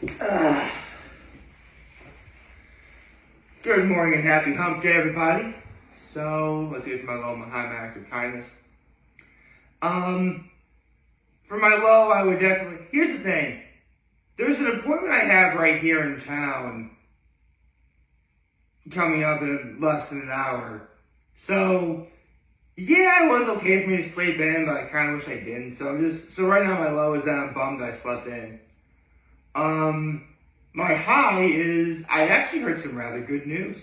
Uh, Good morning and happy hump day, everybody. So, let's get to my low, my high, my act of kindness. For my low, I would definitely... Here's the thing. There's an appointment I have right here in town coming up in less than an hour. So, yeah, it was okay for me to sleep in, but I kind of wish I didn't. So right now my low is that I'm bummed I slept in. My high is I actually heard some rather good news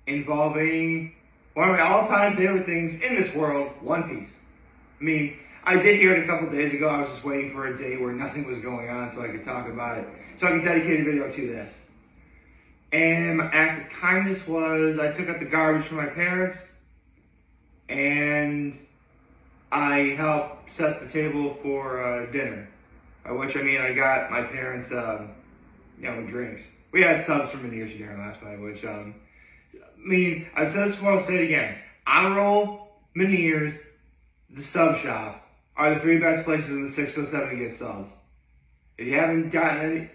involving one of my all-time favorite things in this world, One Piece. I mean, I did hear it a couple days ago. I was just waiting for a day where nothing was going on so I could talk about it. So I could dedicate a video to this. And my act of kindness was I took out the garbage for my parents and I helped set the table for dinner. By which I mean I got my parents, drinks. We had subs from Veneers for dinner last night, which, I've said this before, I'll say it again. Honorable, Veneers, the sub shop are the three best places in the 607 to get subs. If you haven't done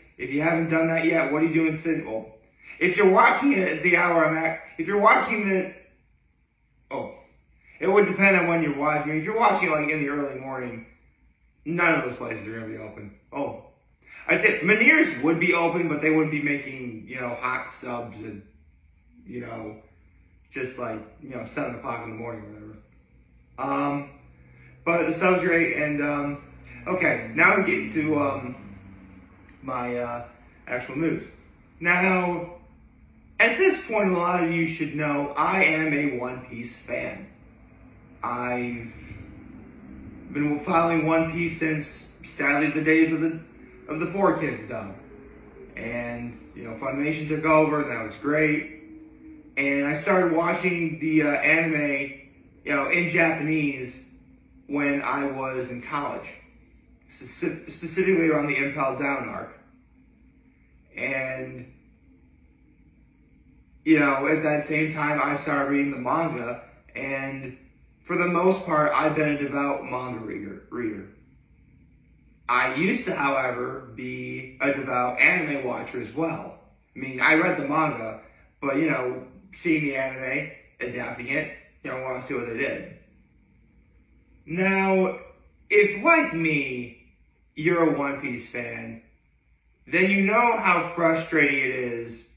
that yet, what are you doing sitting? Well, if you're watching it at the hour I'm at, if you're watching it, it would depend on when you're watching. If you're watching it like in the early morning, none of those places are going to be open. I'd say Veneers would be open, but they wouldn't be making, hot subs at, just like, 7 o'clock in the morning or whatever. But the sub's great, and, okay, now we get to, my, actual news. Now, at this point, a lot of you should know I am a One Piece fan. I've been following One Piece since, sadly, the days of the 4Kids dub. And, Funimation took over, and that was great. And I started watching the anime, in Japanese when I was in college. Specifically around the Impel Down arc. And, at that same time, I started reading the manga, and for the most part, I've been a devout manga reader. I used to, however, be a devout anime watcher as well. I read the manga, but, seeing the anime, adapting it, I want to see what they did. Now, if, like me, you're a One Piece fan, then you know how frustrating it is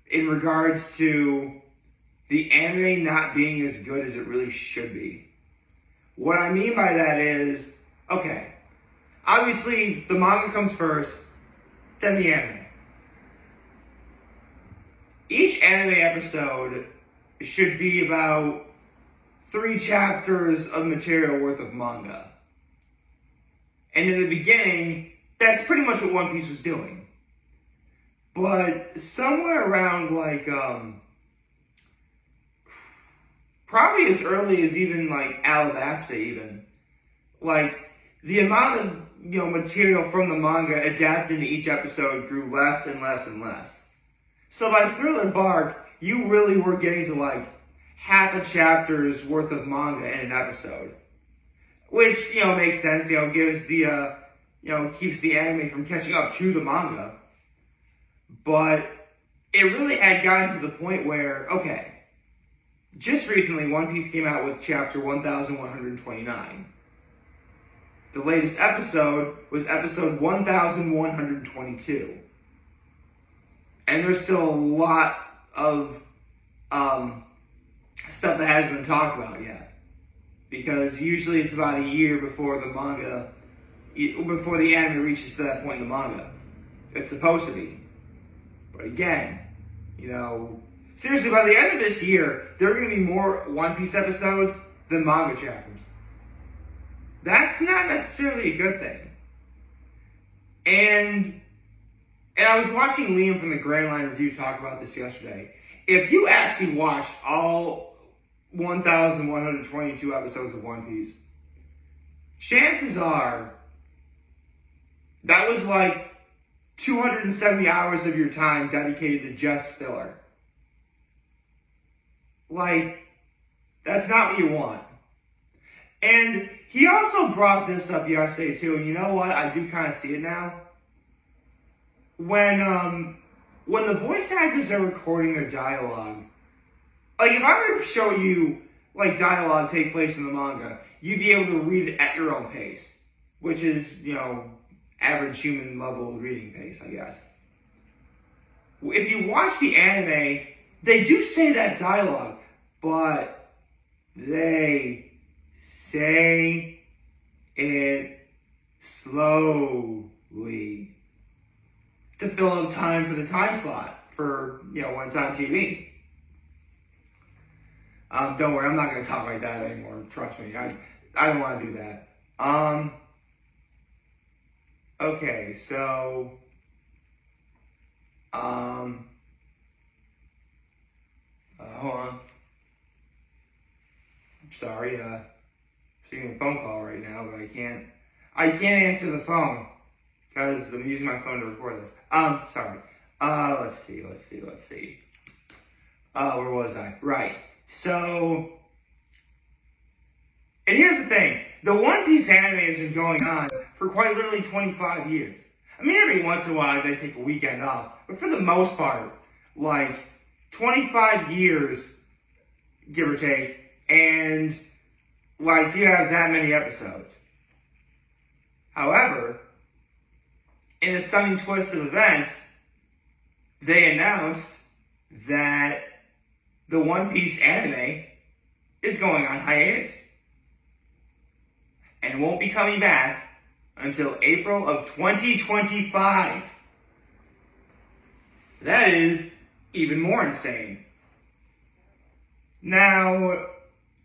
in regards to the anime not being as good as it really should be. What I mean by that is, okay, obviously the manga comes first, then the anime. Each anime episode should be about 3 chapters of material worth of manga. And in the beginning, that's pretty much what One Piece was doing. But somewhere around probably as early as even Alabasta even, the amount of material from the manga adapted into each episode grew less and less and less. So by Thriller Bark, you really were getting to half a chapter's worth of manga in an episode. Which, makes sense, gives the, keeps the anime from catching up to the manga. But it really had gotten to the point where, okay, just recently One Piece came out with chapter 1129. The latest episode was episode 1122. And there's still a lot of stuff that hasn't been talked about yet. Because usually it's about a year before the anime reaches to that point in the manga. It's supposed to be. But again, seriously, by the end of this year, there are going to be more One Piece episodes than manga chapters. That's not necessarily a good thing. And I was watching Liam from the Grand Line Review talk about this yesterday. If you actually watched all 1,122 episodes of One Piece, chances are that was 270 hours of your time dedicated to just filler. That's not what you want. And he also brought this up yesterday too, and you know what? I do kind of see it now. when the voice actors are recording their dialogue, like if I were to show you like dialogue take place in the manga, you'd be able to read it at your own pace, which is, average human level reading pace, I guess. If you watch the anime, they do say that dialogue, but they say it slowly to fill up time for the time slot for, when it's on TV. Don't worry, I'm not going to talk like that anymore. Trust me, I don't want to do that. Okay, so, hold on. I'm sorry, receiving a phone call right now, but I can't answer the phone because I'm using my phone to record this. Sorry. Let's see. Where was I? Right. So, and here's the thing. The One Piece anime has been going on for quite literally 25 years. I mean, every once in a while they take a weekend off, but for the most part, like 25 years, give or take, and like you have that many episodes. However, in a stunning twist of events, they announced that the One Piece anime is going on hiatus and won't be coming back until April of 2025. That is even more insane. Now,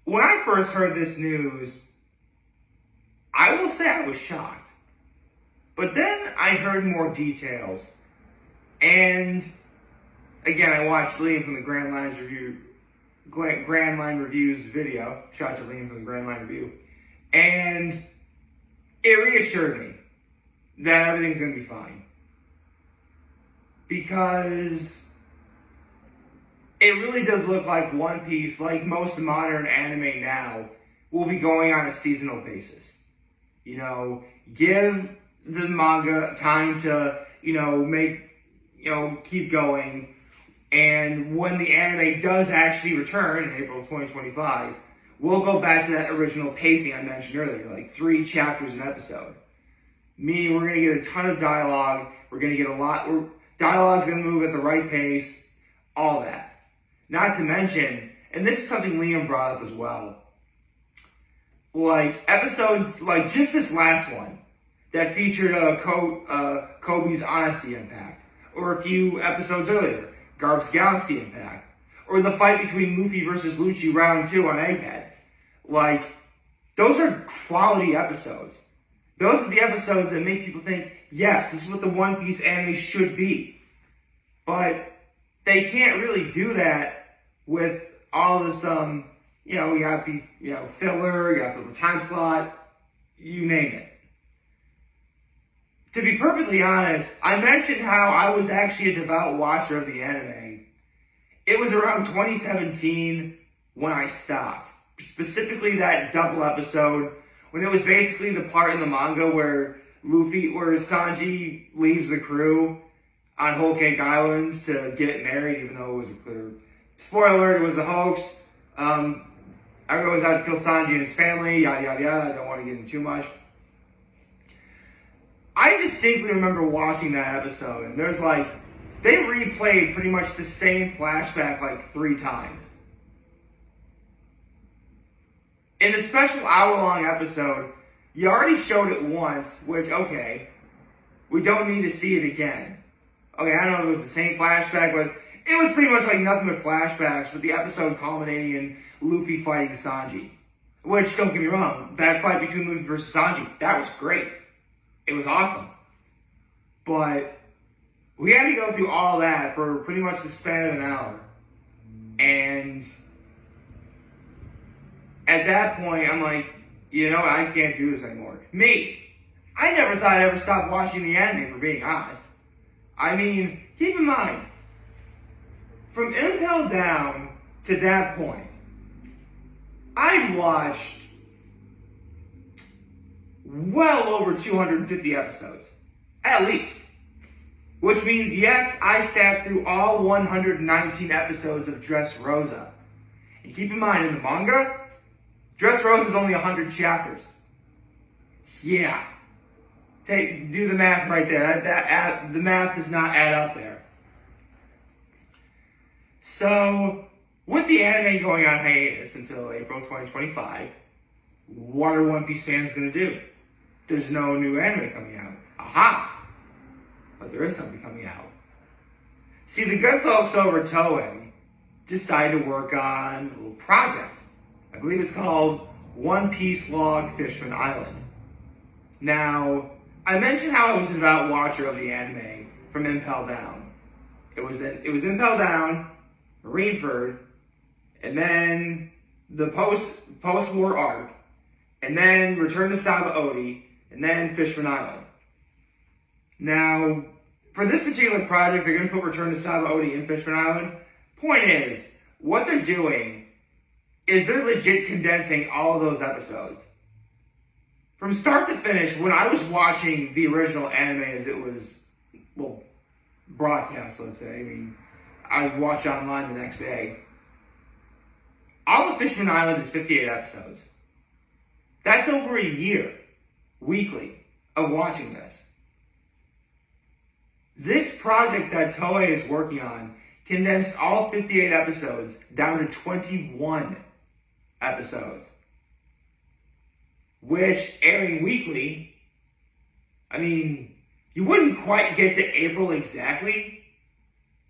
when I first heard this news, I will say I was shocked. But then I heard more details. And again, I watched Liam from the Grand Line Reviews video. Shout out to Liam from the Grand Line Review. And it reassured me that everything's going to be fine. Because it really does look like One Piece, like most modern anime now, will be going on a seasonal basis. Give the manga time to, keep going. And when the anime does actually return in April of 2025, we'll go back to that original pacing I mentioned earlier, like 3 chapters an episode. Meaning we're going to get a ton of dialogue, we're going to get dialogue's going to move at the right pace, all that. Not to mention, and this is something Liam brought up as well, like episodes, like just this last one, that featured Kobe's Honesty Impact, or a few episodes earlier, Garp's Galaxy Impact, or the fight between Luffy versus Lucci Round 2 on Egghead. Like, those are quality episodes. Those are the episodes that make people think, yes, this is what the One Piece anime should be. But they can't really do that with all this, you got filler, you got the time slot, you name it. To be perfectly honest, I mentioned how I was actually a devout watcher of the anime. It was around 2017 when I stopped. Specifically that double episode, when it was basically the part in the manga where Sanji leaves the crew on Whole Cake Island to get married, even though it was a clear spoiler alert, it was a hoax. Everyone was out to kill Sanji and his family, yada yada yada. I don't want to get into too much. I distinctly remember watching that episode, and there's they replayed pretty much the same flashback 3 times. In a special hour-long episode, you already showed it once, which, okay, we don't need to see it again. Okay, I don't know if it was the same flashback, but it was pretty much nothing but flashbacks, with the episode culminating in Luffy fighting Sanji. Which, don't get me wrong, that fight between Luffy versus Sanji, that was great. It was awesome. But we had to go through all that for pretty much the span of an hour. And at that point, I'm like, I can't do this anymore. Me, I never thought I'd ever stop watching the anime, for being honest. I mean, keep in mind, from Impel Down to that point, I watched well over 250 episodes. At least. Which means, yes, I sat through all 119 episodes of Dressrosa. And keep in mind, in the manga, Dressrosa is only 100 chapters. Yeah. Do the math right there. The math does not add up there. So, with the anime going on hiatus until April 2025, what are One Piece fans going to do? There's no new anime coming out. Aha! But there is something coming out. See, the good folks over at Toei decided to work on a little project. I believe it's called One Piece Log Fishman Island. Now, I mentioned how I was a devout watcher of the anime from Impel Down. It was Impel Down, Marineford, and then the post-war arc, and then Return to Sabaody, and then Fishman Island. Now, for this particular project, they're going to put Return to Sabaody in Fishman Island. Point is, what they're doing is they're legit condensing all of those episodes. From start to finish, when I was watching the original anime as it was, broadcast, let's say, I mean, I watched it online the next day. All of Fishman Island is 58 episodes. That's over a year, weekly, of watching this. This project that Toei is working on condensed all 58 episodes down to 21 episodes. Which, airing weekly, I mean, you wouldn't quite get to April exactly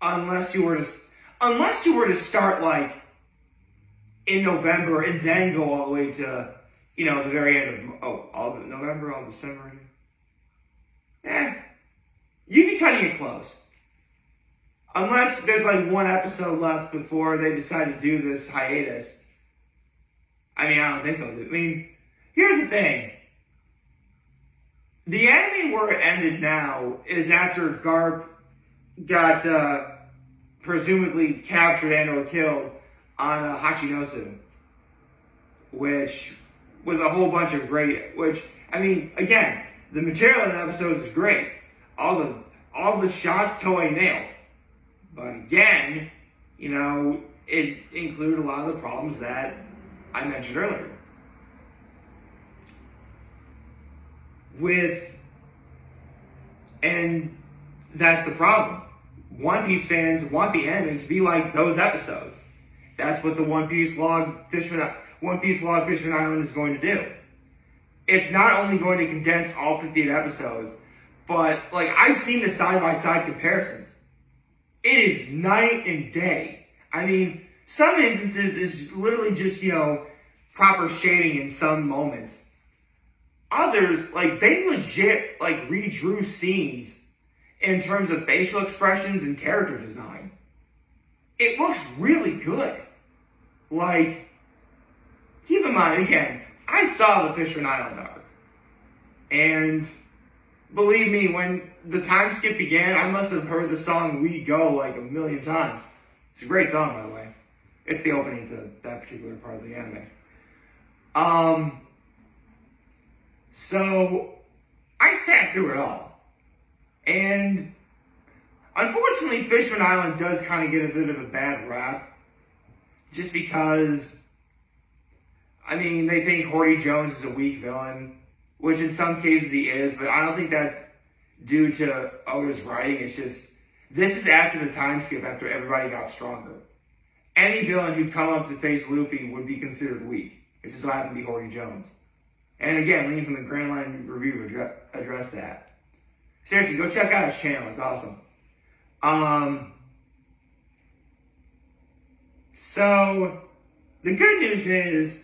unless you were to start like in November and then go all the way to, the very end of, all of November, all of December. You'd be cutting it close. Unless there's like one episode left before they decide to do this hiatus. I mean, I don't think they'll do it. I mean, here's the thing. The anime where it ended now is after Garp got presumably captured and or killed on Hachinosu. Which was a whole bunch of again, the material in the episodes is great. All the shots Toei nailed. But again, it included a lot of the problems that I mentioned earlier. And that's the problem. One Piece fans want the anime to be like those episodes. That's what the One Piece Log Fishman Island is going to do. It's not only going to condense all 58 episodes, but I've seen the side-by-side comparisons. It is night and day. I mean, some instances is literally just, proper shading in some moments. Others, they legit, redrew scenes in terms of facial expressions and character design. It looks really good. Keep in mind, again, I saw the Fishman Island arc. And believe me, when the time skip began, I must have heard the song We Go a million times. It's a great song, by the way. It's the opening to that particular part of the anime. So, I sat through it all. And, unfortunately, Fishman Island does kind of get a bit of a bad rap. Just because, they think Horty Jones is a weak villain. Which in some cases he is, but I don't think that's due to Oda's writing. It's just, this is after the time skip, after everybody got stronger. Any villain who'd come up to face Luffy would be considered weak. It just so happened to be Horty Jones. And again, Liam from the Grand Line Review addressed that. Seriously, go check out his channel. It's awesome. So, the good news is,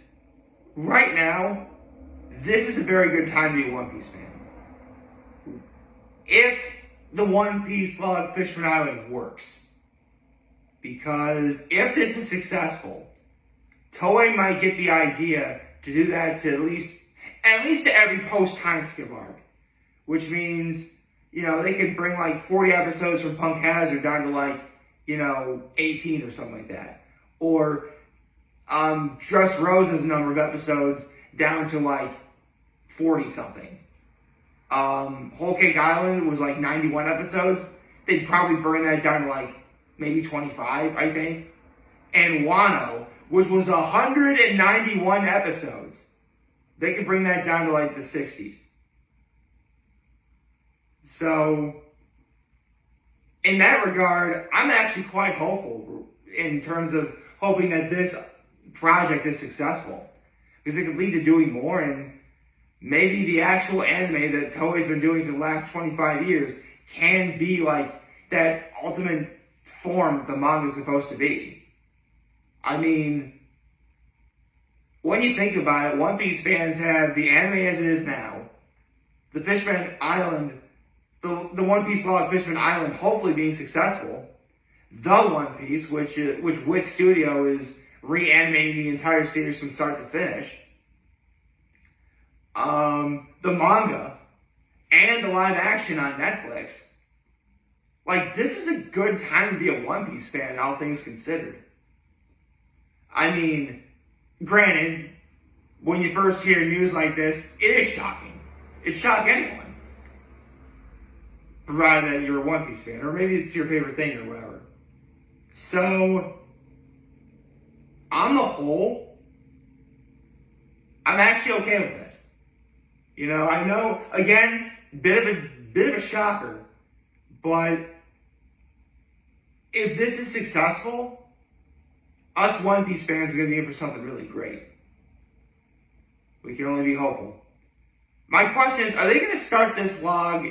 right now, this is a very good time to be a One Piece fan. If the One Piece Log Fishman Island works. Because if this is successful, Toei might get the idea to do that to at least to every post-time skip arc. Which means, they could bring 40 episodes from Punk Hazard down to 18 or something like that. Or Dressrosa's number of episodes down to 40 something. Whole Cake Island was 91 episodes, they'd probably burn that down to like maybe 25, I think. And Wano, which was 191 episodes, they could bring that down to like the 60s. So, in that regard, I'm actually quite hopeful in terms of hoping that this project is successful. Because it could lead to doing more, and maybe the actual anime that Toei's been doing for the last 25 years can be like that ultimate form the manga is supposed to be. I mean, when you think about it, One Piece fans have the anime as it is now, the Fishman Island, the One Piece Log Fishman Island hopefully being successful, the One Piece, which Wit Studio is reanimating the entire series from start to finish, the manga, and the live action on Netflix. Like, this is a good time to be a One Piece fan, all things considered. I mean, granted, when you first hear news like this, it is shocking. It shocked anyone. Provided that you're a One Piece fan, or maybe it's your favorite thing or whatever. So, on the whole, I'm actually okay with this. You know, I know, again, bit of a shocker, but if this is successful, us One Piece fans are going to be in for something really great. We can only be hopeful. My question is, are they going to start this log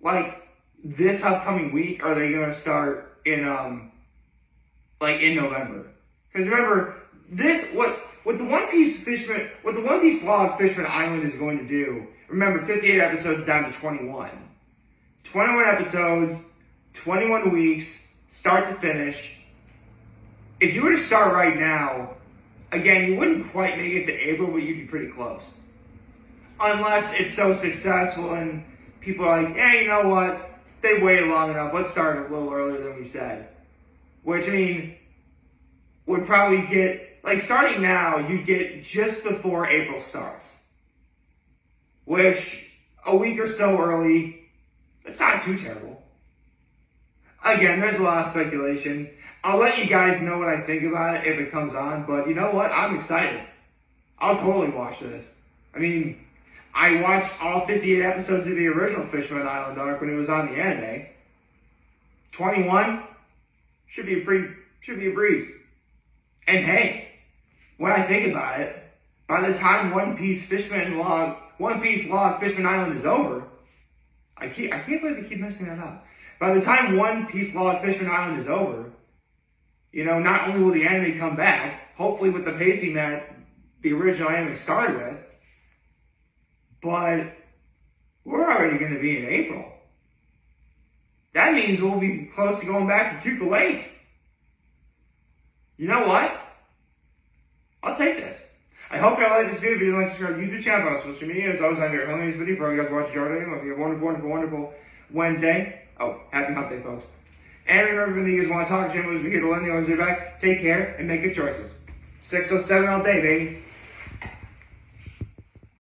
like this upcoming week, or are they going to start in November? Because remember, what the One Piece log Fishman Island is going to do, remember, 58 episodes down to 21. 21 episodes, 21 weeks, start to finish. If you were to start right now, again, you wouldn't quite make it to April, but you'd be pretty close. Unless it's so successful and people are like, yeah, you know what? They waited long enough. Let's start a little earlier than we said. Which, I mean, would probably get, like, starting now, you'd get just before April starts. Which, a week or so early, it's not too terrible. Again, there's a lot of speculation. I'll let you guys know what I think about it if it comes on, but you know what? I'm excited. I'll totally watch this. I mean, I watched all 58 episodes of the original Fishman Island arc when it was on the anime. 21 should be a breeze. And hey, when I think about it, by the time One Piece Log Fishman Island is over, I can't believe they keep messing that up. By the time One Piece Log Fishman Island is over, you know, not only will the anime come back, hopefully with the pacing that the original anime started with, but we're already going to be in April. That means we'll be close to going back to Kuka Lake. You know what? I'll take this. I hope y'all like this video. If you didn't like, subscribe to our YouTube channel, on social media. As always, I'm very helping this video for you guys watching Jordan. Hope you have a wonderful, wonderful, wonderful Wednesday. Oh, happy hump day, folks. And remember, if you guys want to talk to Jim, we'll be here to let you know back. Take care and make good choices. 607 all day, baby.